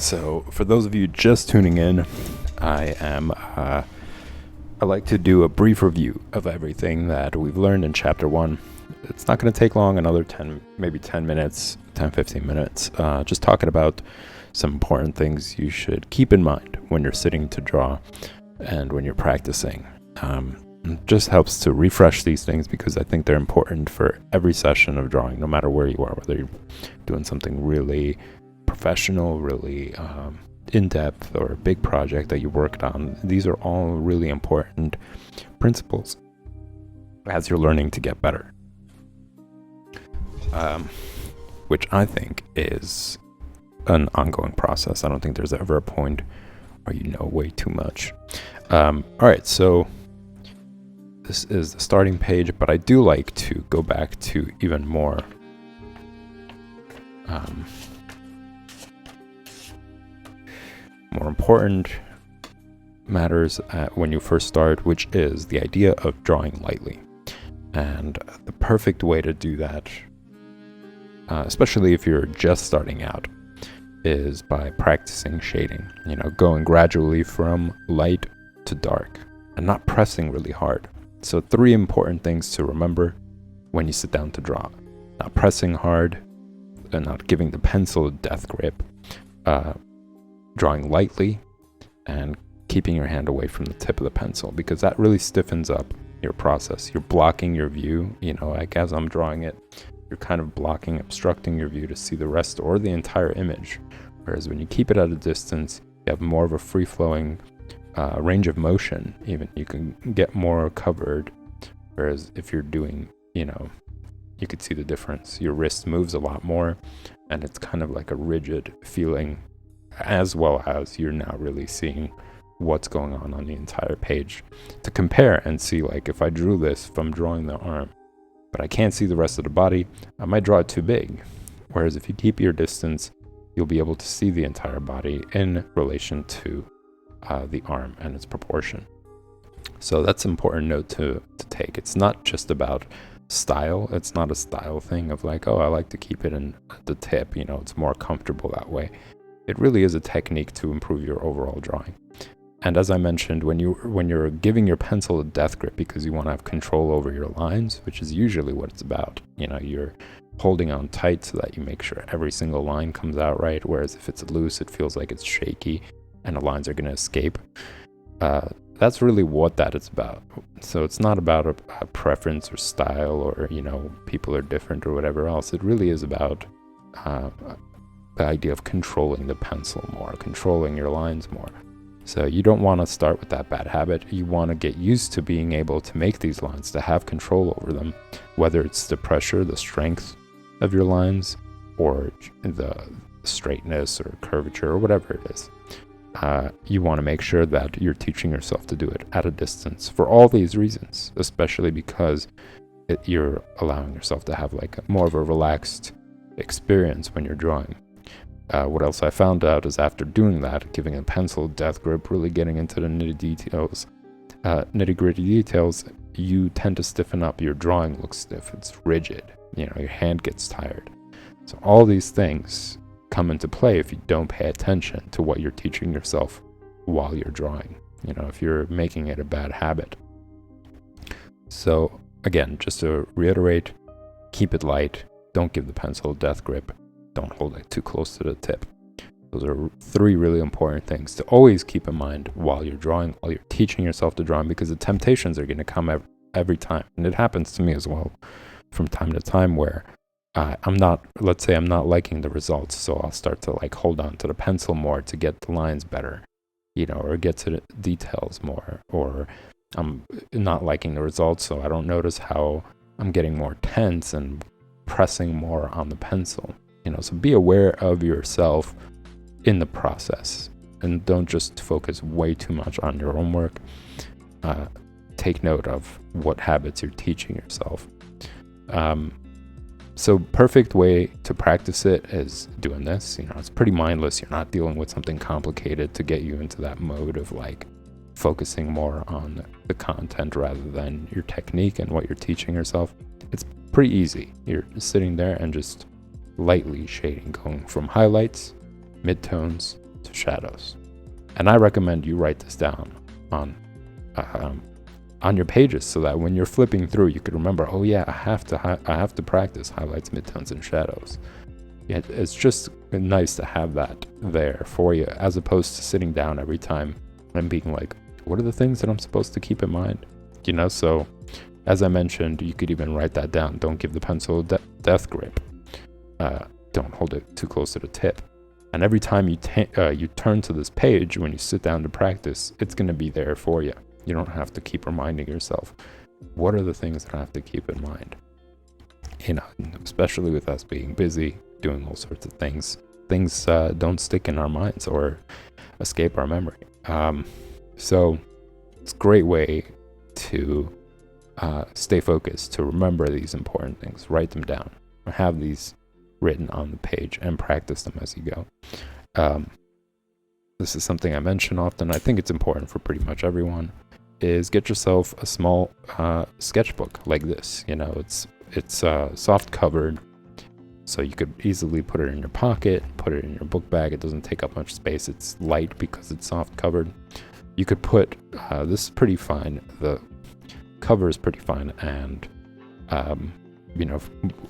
So for those of you just tuning in, I like to do a brief review of everything that we've learned in chapter 1. It's not going to take long, another 10 minutes, 15 minutes, just talking about some important things you should keep in mind when you're sitting to draw and when you're practicing. It just helps to refresh these things because I think they're important for every session of drawing, no matter where you are, whether you're doing something really professional, really in-depth, or a big project that you worked on. These are all really important principles as you're learning to get better, which I think is an ongoing process. I don't think there's ever a point where you know way too much. All right, so this is the starting page, but I do like to go back to even more important matters when you first start, which is the idea of drawing lightly. And the perfect way to do that, especially if you're just starting out, is by practicing shading, going gradually from light to dark and not pressing really hard. So 3 important things to remember when you sit down to draw: not pressing hard and not giving the pencil a death grip, drawing lightly, and keeping your hand away from the tip of the pencil, because that really stiffens up your process. You're blocking your view, like as I'm drawing it, you're kind of obstructing your view to see the rest or the entire image. Whereas when you keep it at a distance, you have more of a free-flowing range of motion. Even you can get more covered. Whereas if you're doing, you could see the difference. Your wrist moves a lot more, and it's kind of like a rigid feeling, as well as you're now really seeing what's going on the entire page. To compare and see, like, if I drew this, if I'm drawing the arm, but I can't see the rest of the body, I might draw it too big. Whereas if you keep your distance, you'll be able to see the entire body in relation to the arm and its proportion. So that's an important note to take. It's not just about style. It's not a style thing of like, oh, I like to keep it in the tip, it's more comfortable that way. It really is a technique to improve your overall drawing. And as I mentioned, when you're giving your pencil a death grip because you want to have control over your lines, which is usually what it's about, you're holding on tight so that you make sure every single line comes out right, whereas if it's loose, it feels like it's shaky and the lines are going to escape. That's really what that is about. So it's not about a preference or style or, people are different or whatever else. It really is about the idea of controlling the pencil more, controlling your lines more. So you don't want to start with that bad habit. You want to get used to being able to make these lines, to have control over them, whether it's the pressure, the strength of your lines, or the straightness or curvature or whatever it is. You want to make sure that you're teaching yourself to do it at a distance for all these reasons, especially because you're allowing yourself to have like more of a relaxed experience when you're drawing. What else I found out is after doing that, giving a pencil death grip, really getting into the nitty-gritty details, you tend to stiffen up. Your drawing looks stiff. It's rigid. Your hand gets tired. So all these things come into play if you don't pay attention to what you're teaching yourself while you're drawing, if you're making it a bad habit. So again, just to reiterate, keep it light. Don't give the pencil a death grip. Don't hold it too close to the tip. Those are 3 really important things to always keep in mind while you're drawing, while you're teaching yourself to draw, because the temptations are going to come every time. And it happens to me as well from time to time where let's say I'm not liking the results, so I'll start to like hold on to the pencil more to get the lines better, or get to the details more, or I'm not liking the results, so I don't notice how I'm getting more tense and pressing more on the pencil. So be aware of yourself in the process and don't just focus way too much on your own work. Take note of what habits you're teaching yourself. So perfect way to practice it is doing this. It's pretty mindless. You're not dealing with something complicated to get you into that mode of like focusing more on the content rather than your technique and what you're teaching yourself. It's pretty easy. You're sitting there and just lightly shading, going from highlights, midtones, to shadows. And I recommend you write this down on your pages so that when you're flipping through, you could remember, oh yeah, I have to practice highlights, midtones, and shadows. Yeah, it's just nice to have that there for you, as opposed to sitting down every time and being like, what are the things that I'm supposed to keep in mind? So as I mentioned, you could even write that down. Don't give the pencil a death grip. Don't hold it too close to the tip. And every time you turn to this page when you sit down to practice, it's going to be there for you. You don't have to keep reminding yourself, what are the things that I have to keep in mind? Especially with us being busy, doing all sorts of things don't stick in our minds or escape our memory. So it's a great way to stay focused, to remember these important things. Write them down, or have these written on the page, and practice them as you go. This is something I mention often. I think it's important for pretty much everyone, is get yourself a small sketchbook like this. It's soft covered, so you could easily put it in your pocket, put it in your book bag. It doesn't take up much space. It's light because it's soft covered. You could put this is pretty fine. The cover is pretty fine, and I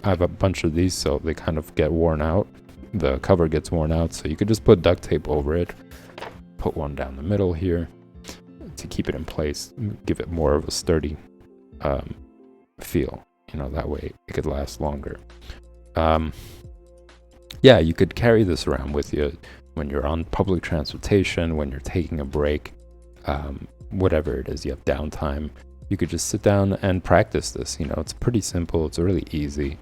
have a bunch of these, so they kind of get worn out. The cover gets worn out, so you could just put duct tape over it. Put one down the middle here to keep it in place, give it more of a sturdy feel. That way it could last longer. You could carry this around with you when you're on public transportation, when you're taking a break, whatever it is, you have downtime. You could just sit down and practice this. It's pretty simple. It's really easy.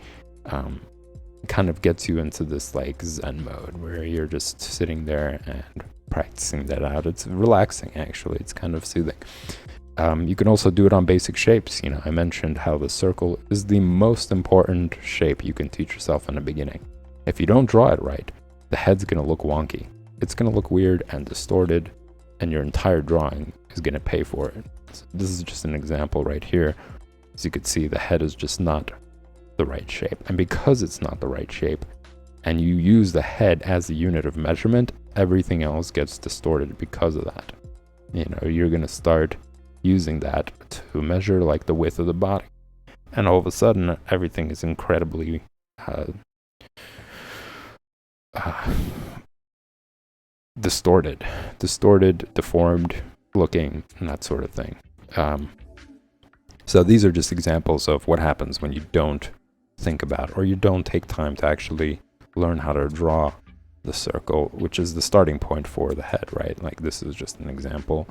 It kind of gets you into this like Zen mode where you're just sitting there and practicing that out. It's relaxing, actually. It's kind of soothing. You can also do it on basic shapes. I mentioned how the circle is the most important shape you can teach yourself in the beginning. If you don't draw it right, the head's going to look wonky. It's going to look weird and distorted, and your entire drawing is going to pay for it. So this is just an example right here. As you can see, the head is just not the right shape. And because it's not the right shape, and you use the head as the unit of measurement, everything else gets distorted because of that. You're going to start using that to measure like the width of the body. And all of a sudden, everything is incredibly distorted, deformed looking, and that sort of thing. So these are just examples of what happens when you don't think about, or you don't take time to actually learn how to draw the circle, which is the starting point for the head, right? Like this is just an example.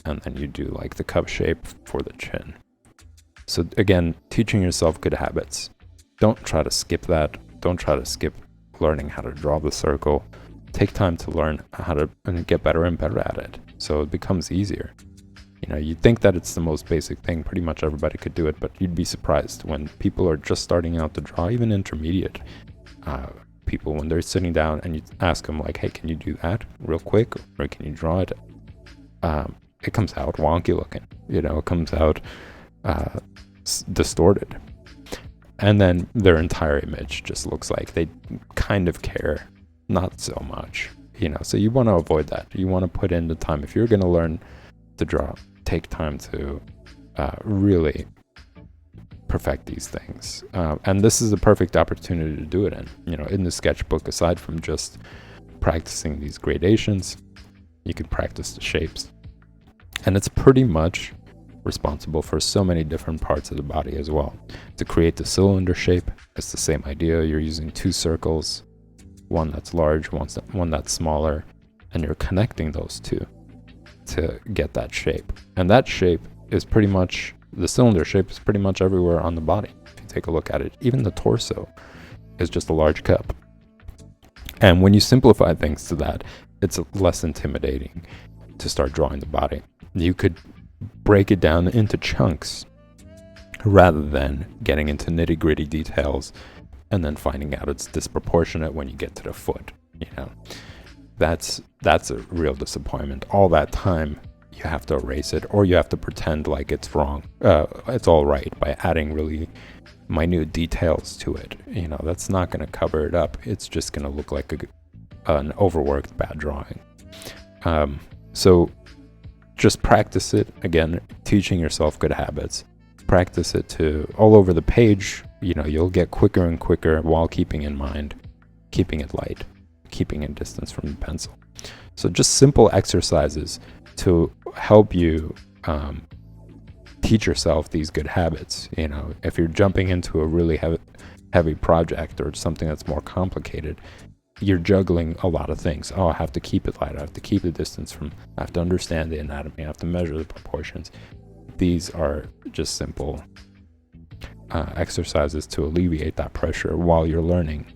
And then you do like the cup shape for the chin. So again, teaching yourself good habits. Don't try to skip that. Don't try to skip learning how to draw the circle. Take time to learn how to get better and better at it, so it becomes easier. You'd think that it's the most basic thing. Pretty much everybody could do it, but you'd be surprised when people are just starting out to draw, even intermediate people, when they're sitting down and you ask them like, hey, can you do that real quick? Or can you draw it? It comes out wonky looking, it comes out distorted. And then their entire image just looks like they kind of care, not so much, so you want to avoid that. You want to put in the time. If you're going to learn to draw, take time to really perfect these things. And this is a perfect opportunity to do it in the sketchbook. Aside from just practicing these gradations, you can practice the shapes. And it's pretty much responsible for so many different parts of the body as well. To create the cylinder shape, it's the same idea. You're using two circles, one that's large, one that's smaller, and you're connecting those two to get that shape. And that shape is pretty much, the cylinder shape is pretty much everywhere on the body. If you take a look at it, even the torso is just a large cup. And when you simplify things to that, it's less intimidating to start drawing the body. You could break it down into chunks rather than getting into nitty-gritty details and then finding out it's disproportionate when you get to the foot. That's a real disappointment. All that time you have to erase it, or you have to pretend like it's wrong, it's all right, by adding really minute details to it. That's not going to cover it up. It's just going to look like an overworked bad drawing. So just practice it. Again, teaching yourself good habits. Practice it to all over the page. You'll get quicker and quicker while keeping in mind, keeping it light, keeping a distance from the pencil. So just simple exercises to help you teach yourself these good habits. If you're jumping into a really heavy project or something that's more complicated, you're juggling a lot of things. I have to keep it light. I have to keep the distance I have to understand the anatomy. I have to measure the proportions. These are just simple exercises to alleviate that pressure while you're learning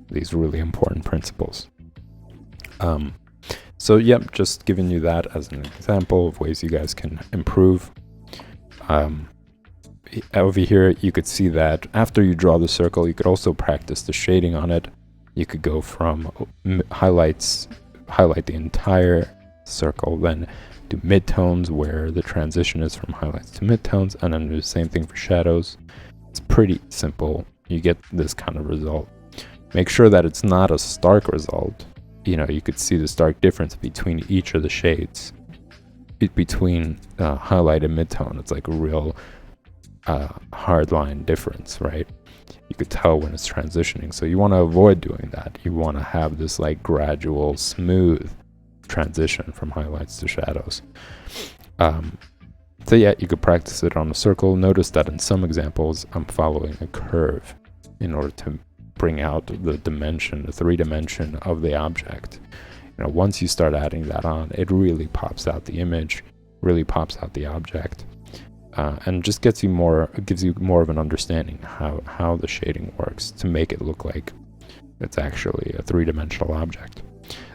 these really important principles. So yep, just giving you that as an example of ways you guys can improve. Over here, you could see that after you draw the circle, you could also practice the shading on it. You could go from highlight the entire circle, then do midtones where the transition is from highlights to midtones, and then do the same thing for shadows. It's pretty simple. You get this kind of result. Make sure that it's not a stark result. You could see the stark difference between each of the shades. Between highlight and midtone, it's like a real hard line difference, right? You could tell when it's transitioning. So you want to avoid doing that. You want to have this like gradual, smooth transition from highlights to shadows. So yeah, you could practice it on a circle. Notice that in some examples, I'm following a curve in order to bring out the dimension, the 3-dimension of the object. Once you start adding that on, it really pops out the image, really pops out the object, and just gives you more of an understanding how the shading works to make it look like it's actually a 3-dimensional object.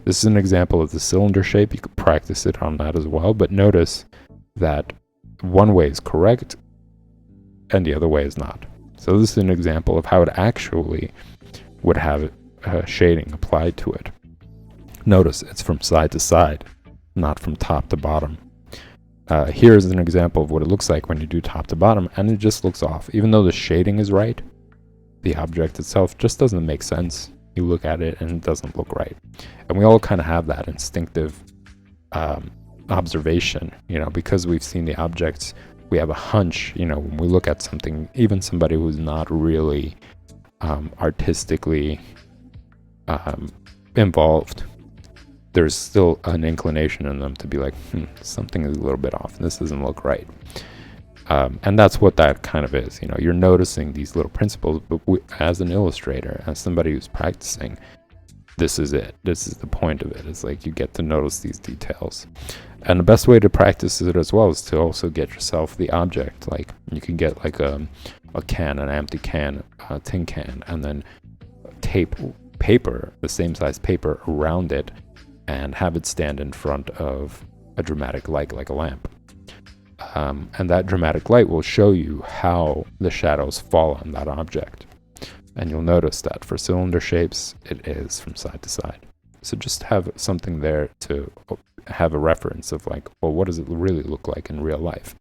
This is an example of the cylinder shape. You could practice it on that as well, but notice that one way is correct and the other way is not. So this is an example of how it actually would have shading applied to it. Notice it's from side to side, not from top to bottom. Here's an example of what it looks like when you do top to bottom, and it just looks off. Even though the shading is right, the object itself just doesn't make sense. You look at it and it doesn't look right. And we all kind of have that instinctive observation, because we've seen the objects. We have a hunch, when we look at something, even somebody who's not really artistically involved, there's still an inclination in them to be like, something is a little bit off. This doesn't look right. And that's what that kind of is. You're noticing these little principles, but as an illustrator, as somebody who's practicing, this is it. This is the point of it. It's like you get to notice these details. And the best way to practice it as well is to also get yourself the object. Like you can get like a can, an empty can, a tin can, and then tape paper, the same size paper around it, and have it stand in front of a dramatic light like a lamp. And that dramatic light will show you how the shadows fall on that object. And you'll notice that for cylinder shapes, it is from side to side. So just have something there to have a reference of like, well, what does it really look like in real life?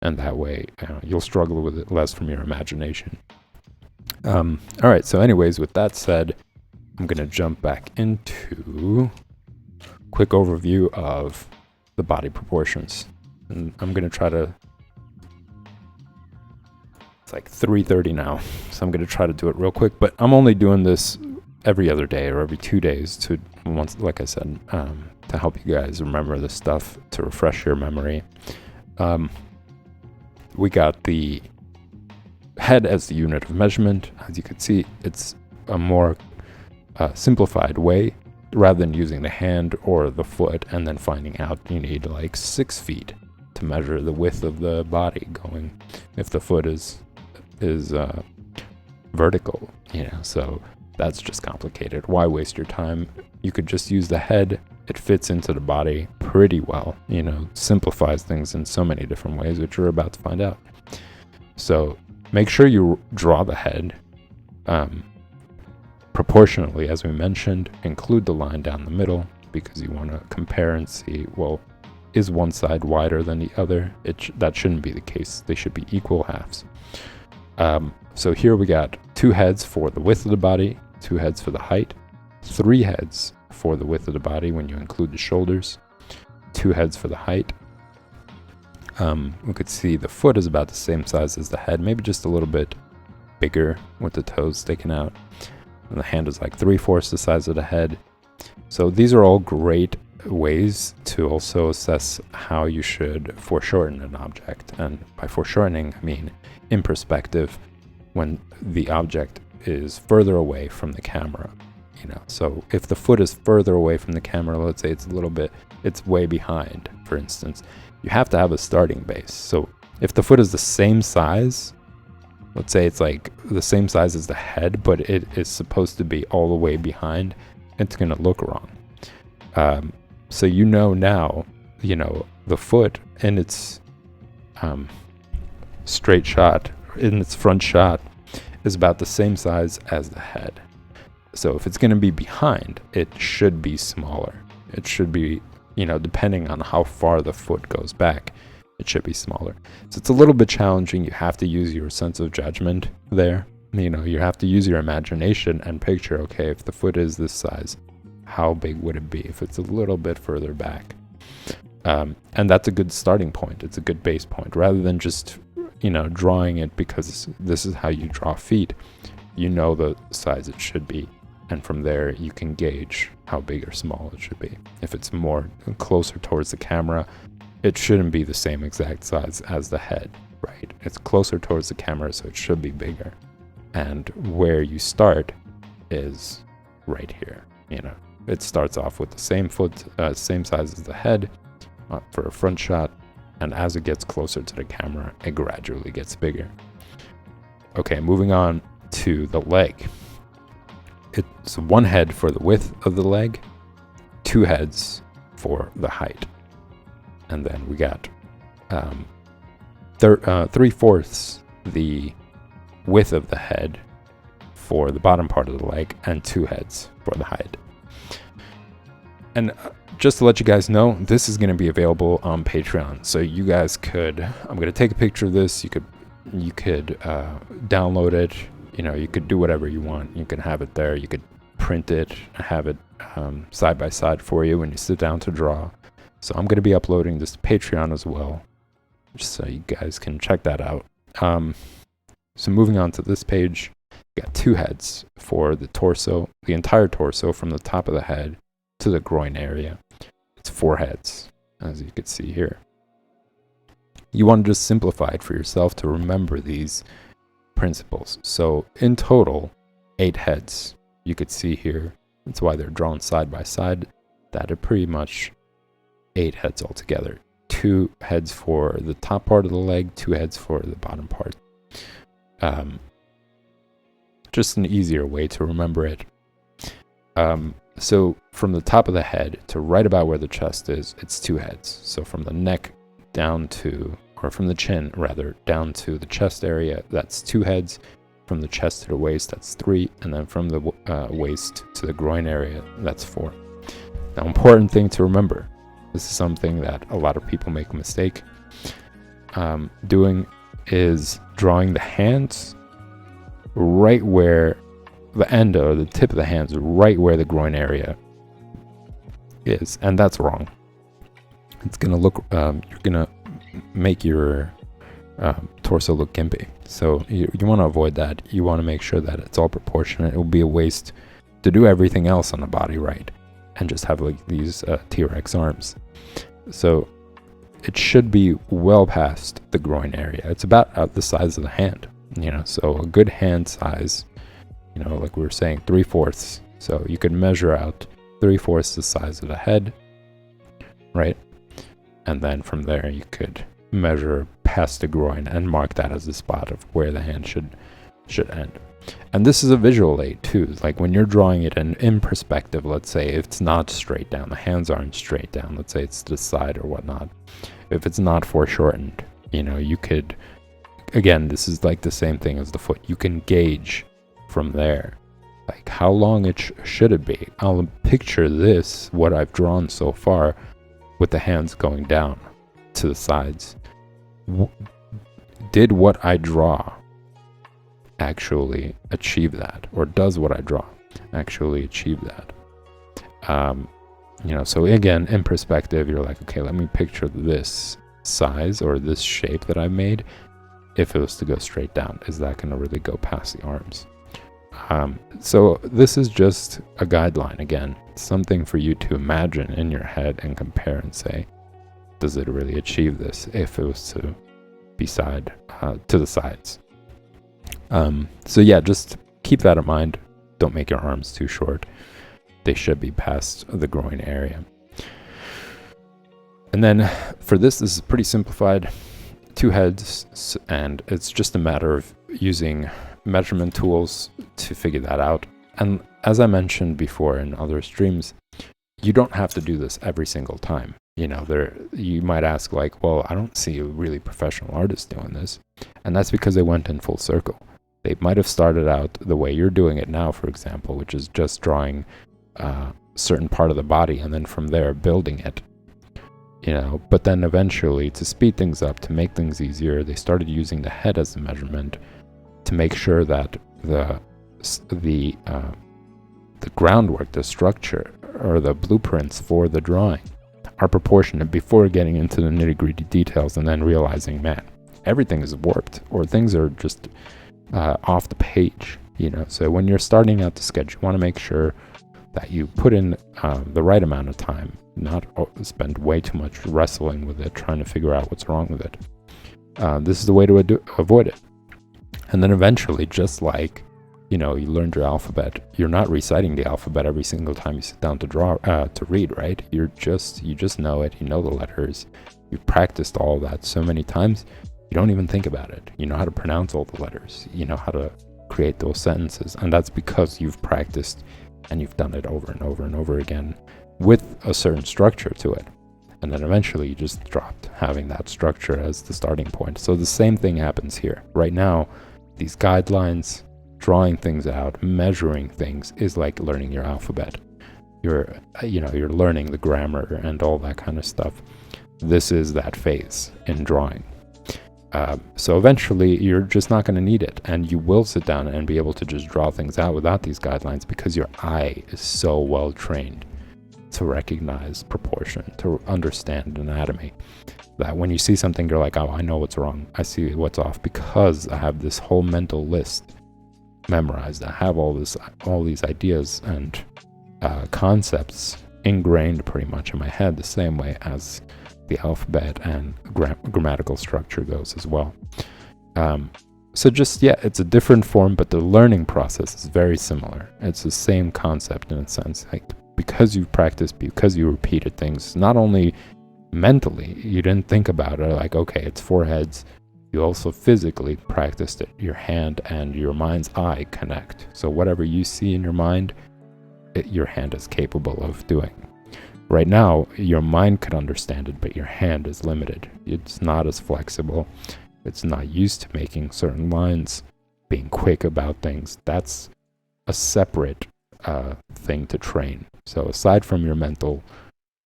And that way, you'll struggle with it less from your imagination. All right, so anyways, with that said, I'm going to jump back into quick overview of the body proportions. And I'm going to try to, it's like 3:30 now, so I'm going to try to do it real quick, but I'm only doing this every other day or every 2 days to, once, like I said, to help you guys remember this stuff, to refresh your memory. We got the head as the unit of measurement. As you can see, it's a more simplified way, rather than using the hand or the foot and then finding out you need like 6 feet to measure the width of the body going if the foot is vertical, so that's just complicated. Why waste your time? You could just use the head. It fits into the body pretty well, simplifies things in so many different ways, which you're about to find out. So make sure you draw the head proportionately, as we mentioned. Include the line down the middle because you want to compare and see, well, is one side wider than the other? That shouldn't be the case. They should be equal halves. So here we got 2 heads for the width of the body, 2 heads for the height, 3 heads for the width of the body when you include the shoulders, 2 heads for the height. We could see the foot is about the same size as the head, maybe just a little bit bigger with the toes sticking out. And the hand is like 3/4 the size of the head. So these are all great ways to also assess how you should foreshorten an object. And by foreshortening, I mean in perspective when the object is further away from the camera. So if the foot is further away from the camera, let's say it's way behind, for instance, you have to have a starting base. So if the foot is the same size, let's say it's like the same size as the head, but it is supposed to be all the way behind, it's going to look wrong. So now, the foot in its straight shot, in its front shot, is about the same size as the head. So if it's going to be behind, it should be smaller. It should be, depending on how far the foot goes back, it should be smaller. So it's a little bit challenging. You have to use your sense of judgment there. You have to use your imagination and picture, okay, if the foot is this size, how big would it be if it's a little bit further back? And that's a good starting point. It's a good base point. Rather than just, drawing it because this is how you draw feet, the size it should be. And from there, you can gauge how big or small it should be. If it's more closer towards the camera, it shouldn't be the same exact size as the head, right? It's closer towards the camera, so it should be bigger. And where you start is right here. It starts off with the same foot, same size as the head for a front shot. And as it gets closer to the camera, it gradually gets bigger. Okay, moving on to the leg. It's 1 head for the width of the leg, 2 heads for the height. And then we got 3/4 the width of the head for the bottom part of the leg, and 2 heads for the height. And just to let you guys know, this is going to be available on Patreon. So you guys I'm going to take a picture of this. You could download it. You could do whatever you want. You can have it there. You could print it, have it side by side for you when you sit down to draw. So I'm going to be uploading this to Patreon as well, just so you guys can check that out. So moving on to this page, you got 2 heads for the torso, the entire torso from the top of the head to the groin area. It's 4 heads, as you can see here. You want to just simplify it for yourself to remember these principles. So in total, 8 heads. You could see here, that's why they're drawn side by side, that are pretty much 8 heads altogether. 2 heads for the top part of the leg, 2 heads for the bottom part. Just an easier way to remember it. So from the top of the head to right about where the chest is, it's 2 heads. So from the neck down to, or from the chin rather, down to the chest area, that's 2 heads. From the chest to the waist, that's 3. And then from the waist to the groin area, that's 4. Now, important thing to remember, this is something that a lot of people make a mistake doing, is drawing the hands right where the end or the tip of the hands, right where the groin area is. And that's wrong. It's going to look, you're going to make your torso look gimpy. So you want to avoid that. You want to make sure that it's all proportionate. It will be a waste to do everything else on the body right and just have like these T-Rex arms. So it should be well past the groin area. It's about the size of the hand, so a good hand size, like we were saying, 3/4. So you could measure out 3/4 the size of the head, right? And then from there you could measure past the groin and mark that as the spot of where the hand should end. And this is a visual aid too. Like when you're drawing it in perspective, let's say if it's not straight down, the hands aren't straight down, let's say it's to the side or whatnot. If it's not foreshortened, you could, again, this is like the same thing as the foot. You can gauge from there, like how long should it be. I'll picture this, what I've drawn so far, with the hands going down to the sides. Did what I draw actually achieve that, or does what I draw actually achieve that? So again, in perspective, you're like, okay, let me picture this size or this shape that I've made. If it was to go straight down, is that going to really go past the arms? So this is just a guideline, again, something for you to imagine in your head and compare and say, does it really achieve this if it was to be to the sides? So yeah, just keep that in mind. Don't make your arms too short. They should be past the groin area. And then for this is pretty simplified. 2 heads, and it's just a matter of using measurement tools to figure that out. And as I mentioned before in other streams, you don't have to do this every single time. You might ask like, well, I don't see a really professional artist doing this. And that's because they went in full circle. They might have started out the way you're doing it now, for example, which is just drawing a certain part of the body and then from there building it. But then eventually, to speed things up, to make things easier, they started using the head as the measurement to make sure that the groundwork, the structure, or the blueprints for the drawing are proportionate before getting into the nitty-gritty details and then realizing, man, everything is warped or things are just off the page. So when you're starting out to sketch, you want to make sure that you put in the right amount of time, not spend way too much wrestling with it, trying to figure out what's wrong with it. This is the way to avoid it. And then eventually, just like, you learned your alphabet, you're not reciting the alphabet every single time you sit down to read, right? You just know it, you know the letters, you've practiced all that so many times, you don't even think about it. You know how to pronounce all the letters, you know how to create those sentences, and that's because you've practiced and you've done it over and over and over again with a certain structure to it. And then eventually you just dropped having that structure as the starting point. So the same thing happens here. Right now, these guidelines, drawing things out, measuring things is like learning your alphabet. You're learning the grammar and all that kind of stuff. This is that phase in drawing. So eventually you're just not going to need it, and you will sit down and be able to just draw things out without these guidelines because your eye is so well trained to recognize proportion, to understand anatomy, that when you see something, you're like, oh, I know what's wrong. I see what's off because I have this whole mental list memorized. I have all these ideas and concepts ingrained pretty much in my head the same way as the alphabet and grammatical structure goes as well. So just, it's a different form, but the learning process is very similar. It's the same concept in a sense, like because you've practiced, because you repeated things, not only mentally, you didn't think about it like, okay, it's 4 heads. You also physically practiced it. Your hand and your mind's eye connect. So whatever you see in your mind, your hand is capable of doing. Right now, your mind could understand it, but your hand is limited. It's not as flexible. It's not used to making certain lines, being quick about things. That's a separate thing to train. So aside from your mental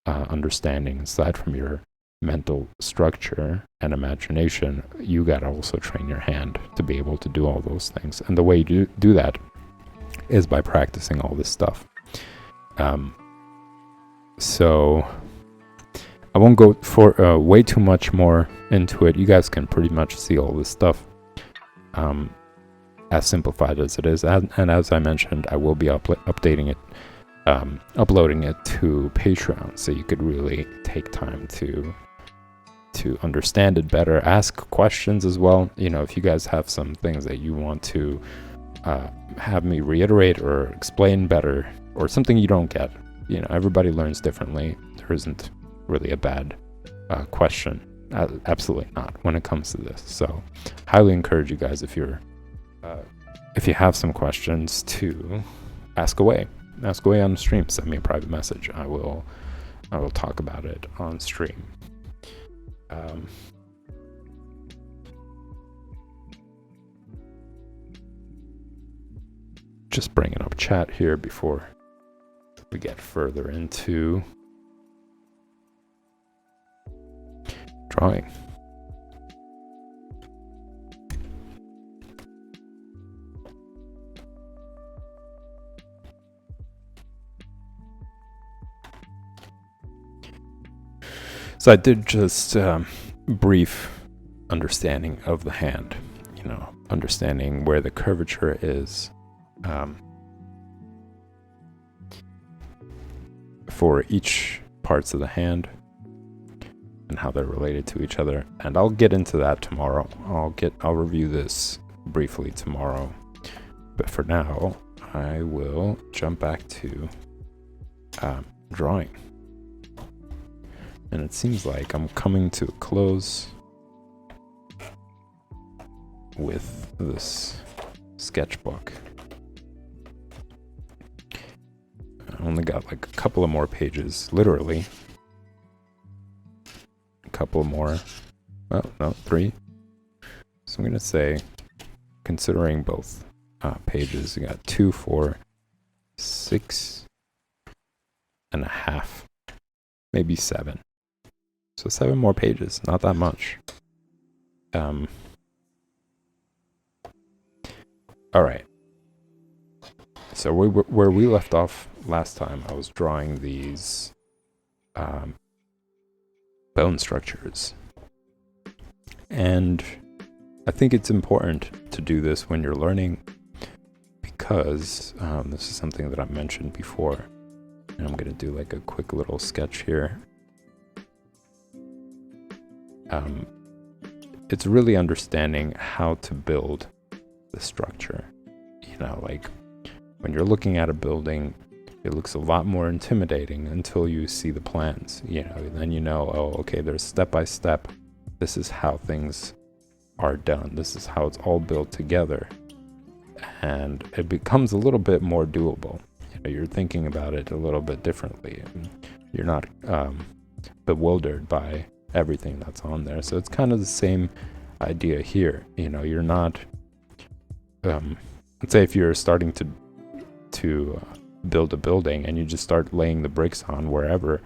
understanding, aside from your mental structure and imagination, you gotta also train your hand to be able to do all those things. And the way you do that is by practicing all this stuff. So I won't go for way too much more into it. You guys can pretty much see all this stuff as simplified as it is. And as I mentioned, I will be updating it, uploading it to Patreon, so you could really take time to understand it better, ask questions as well. If you guys have some things that you want to have me reiterate or explain better, or something you don't get, everybody learns differently. There isn't really a bad question, absolutely not, when it comes to this. So highly encourage you guys, if you have some questions, to ask away on the stream. Send me a private message. I will talk about it on stream. Just bringing up chat here before we get further into drawing. So I did just brief understanding of the hand, understanding where the curvature is for each parts of the hand and how they're related to each other. And I'll get into that tomorrow. I'll review this briefly tomorrow. But for now, I will jump back to drawing. And it seems like I'm coming to a close with this sketchbook. I only got like a couple of more pages, literally. A couple more. Oh, no, 3. So I'm going to say, considering both pages, I got 2, 4, 6.5, maybe 7. So 7 more pages, not that much. All right. So where we left off last time, I was drawing these bone structures. And I think it's important to do this when you're learning because this is something that I mentioned before. And I'm going to do like a quick little sketch here. It's really understanding how to build the structure. Like when you're looking at a building, it looks a lot more intimidating until you see the plans. Then oh, okay, there's step by step. This is how things are done. This is how it's all built together. And it becomes a little bit more doable. You're thinking about it a little bit differently. You're not bewildered by everything that's on there. So it's kind of the same idea here. You're not, let's say if you're starting to build a building and you just start laying the bricks on wherever,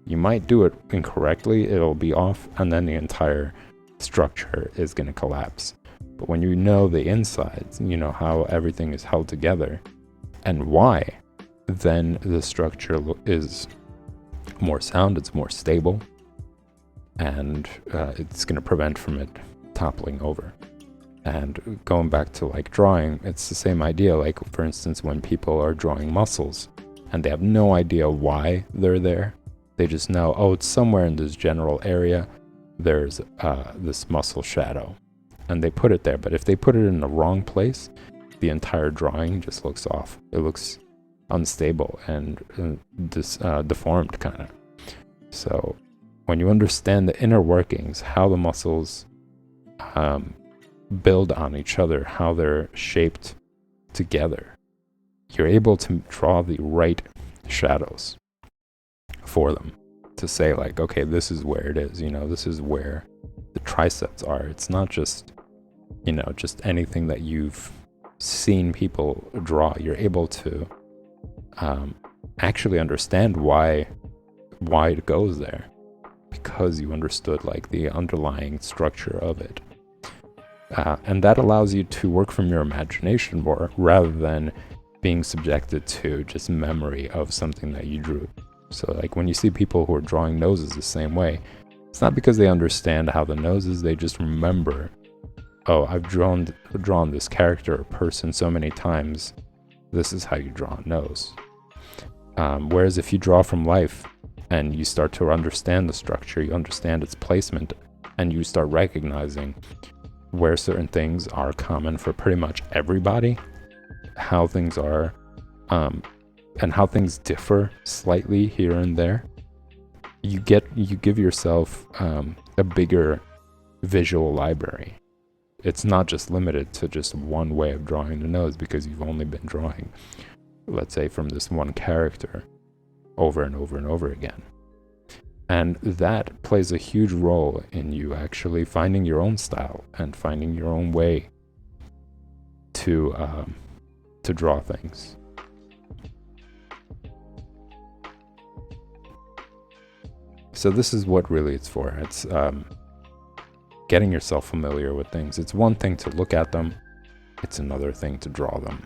you might do it incorrectly, it'll be off, and then the entire structure is going to collapse. But when you know the insides, how everything is held together and why, then the structure is more sound, it's more stable, and it's going to prevent from it toppling over. And going back to like drawing, it's the same idea. Like for instance, when people are drawing muscles and they have no idea why they're there, they just know, oh, it's somewhere in this general area, there's this muscle shadow, and they put it there. But if they put it in the wrong place, the entire drawing just looks off. It looks unstable and deformed kind of. So when you understand the inner workings, how the muscles build on each other, how they're shaped together, you're able to draw the right shadows for them to say like, okay, this is where it is, this is where the triceps are. It's not just, just anything that you've seen people draw. You're able to actually understand why it goes there because you understood like the underlying structure of it. And that allows you to work from your imagination more rather than being subjected to just memory of something that you drew. So like when you see people who are drawing noses the same way, it's not because they understand how the nose is, they just remember, oh, I've drawn this character or person so many times, this is how you draw a nose. Whereas if you draw from life and you start to understand the structure, you understand its placement, and you start recognizing where certain things are common for pretty much everybody, how things are, and how things differ slightly here and there, you give yourself a bigger visual library. It's not just limited to just one way of drawing the nose because you've only been drawing, let's say, from this one character over and over and over again. And that plays a huge role in you actually finding your own style and finding your own way to draw things. So this is what really it's for. It's getting yourself familiar with things. It's one thing to look at them. It's another thing to draw them.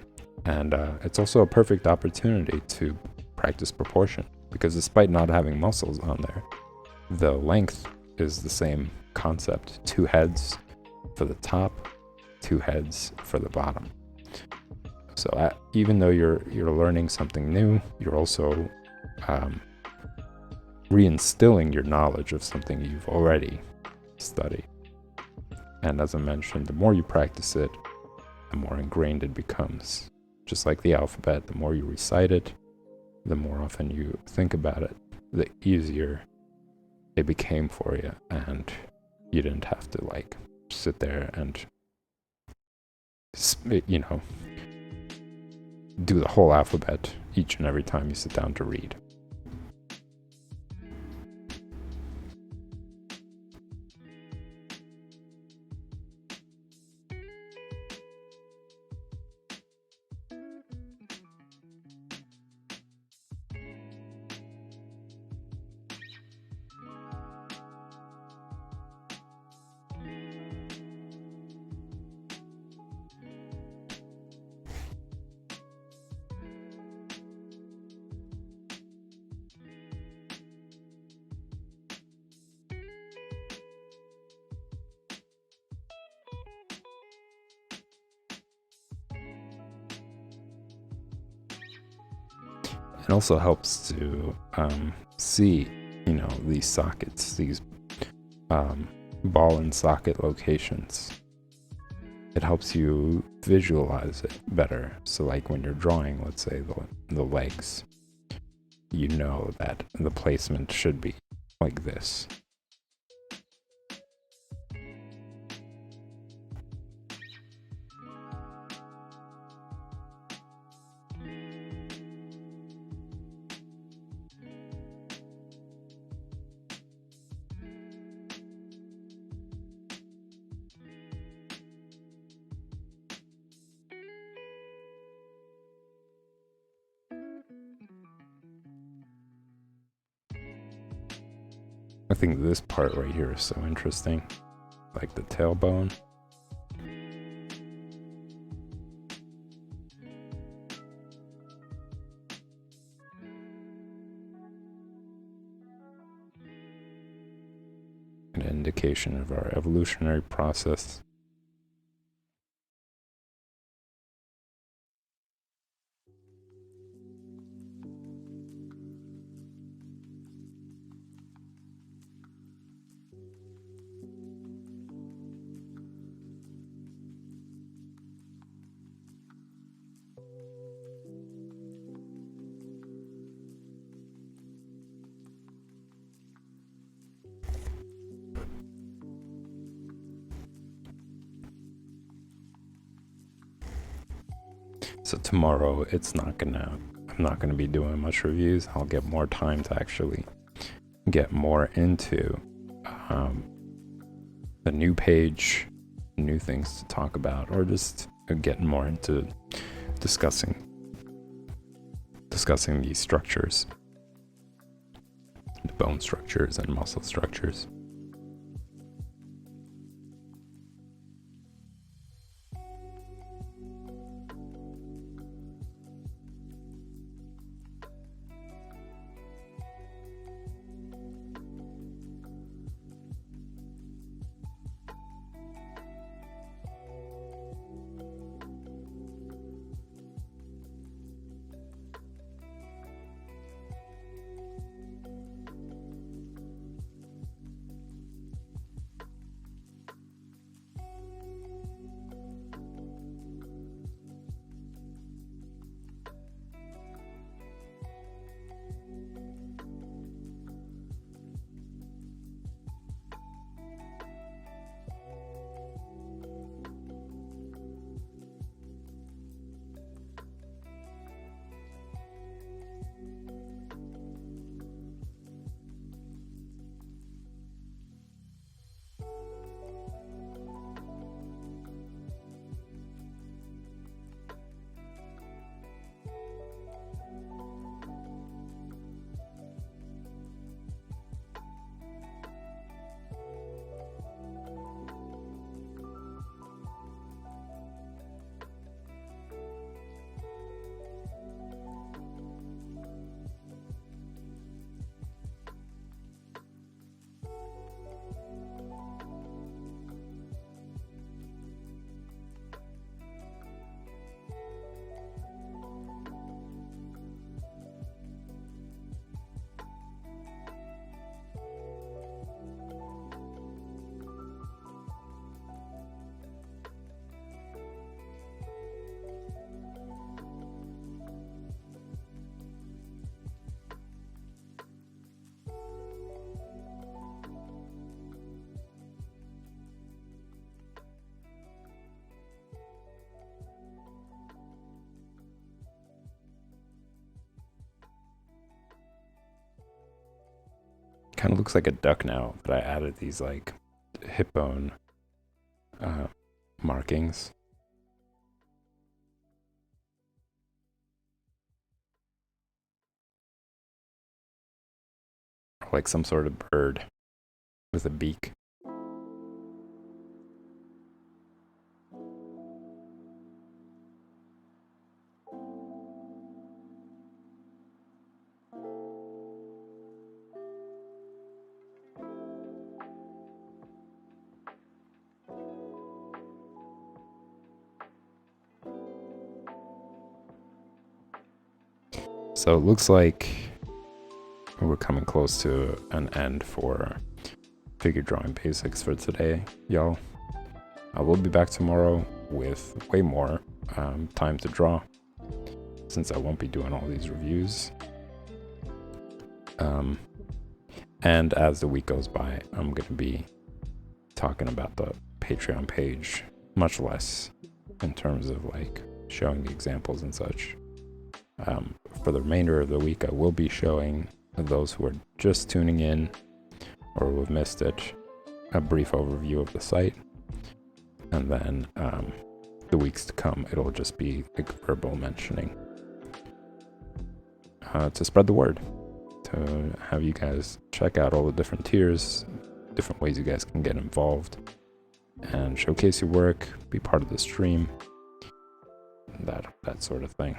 And it's also a perfect opportunity to practice proportion, because despite not having muscles on there, the length is the same concept. 2 heads for the top, 2 heads for the bottom. So even though you're learning something new, you're also reinstilling your knowledge of something you've already studied. And as I mentioned, the more you practice it, the more ingrained it becomes. Just like the alphabet, the more you recite it, the more often you think about it, the easier it became for you, and you didn't have to like sit there and do the whole alphabet each and every time you sit down to read. It also helps to see, these sockets, these ball and socket locations. It helps you visualize it better. So like when you're drawing, let's say the legs, you know that the placement should be like this. I think this part right here is so interesting, like the tailbone. An indication of our evolutionary process. So tomorrow I'm not gonna be doing much reviews. I'll get more time to actually get more into the new page, new things to talk about, or just getting more into discussing these structures, the bone structures and muscle structures. kind of looks like a duck now, but I added these like hip bone markings. Like some sort of bird with a beak. So it looks like we're coming close to an end for figure drawing basics for today, y'all. I will be back tomorrow with way more time to draw, since I won't be doing all these reviews. And as the week goes by, I'm going to be talking about the Patreon page much less in terms of like showing the examples and such. For the remainder of the week, I will be showing those who are just tuning in or who have missed it a brief overview of the site. And then the weeks to come, it'll just be like verbal mentioning to spread the word, to have you guys check out all the different tiers, different ways you guys can get involved and showcase your work, be part of the stream, that sort of thing.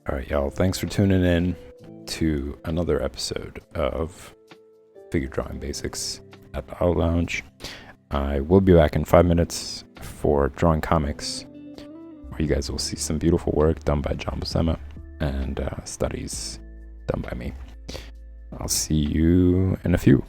All right, y'all. Thanks for tuning in to another episode of Figure Drawing Basics at the Out Lounge. I will be back in 5 minutes for Drawing Comics, where you guys will see some beautiful work done by John Buscema and studies done by me. I'll see you in a few.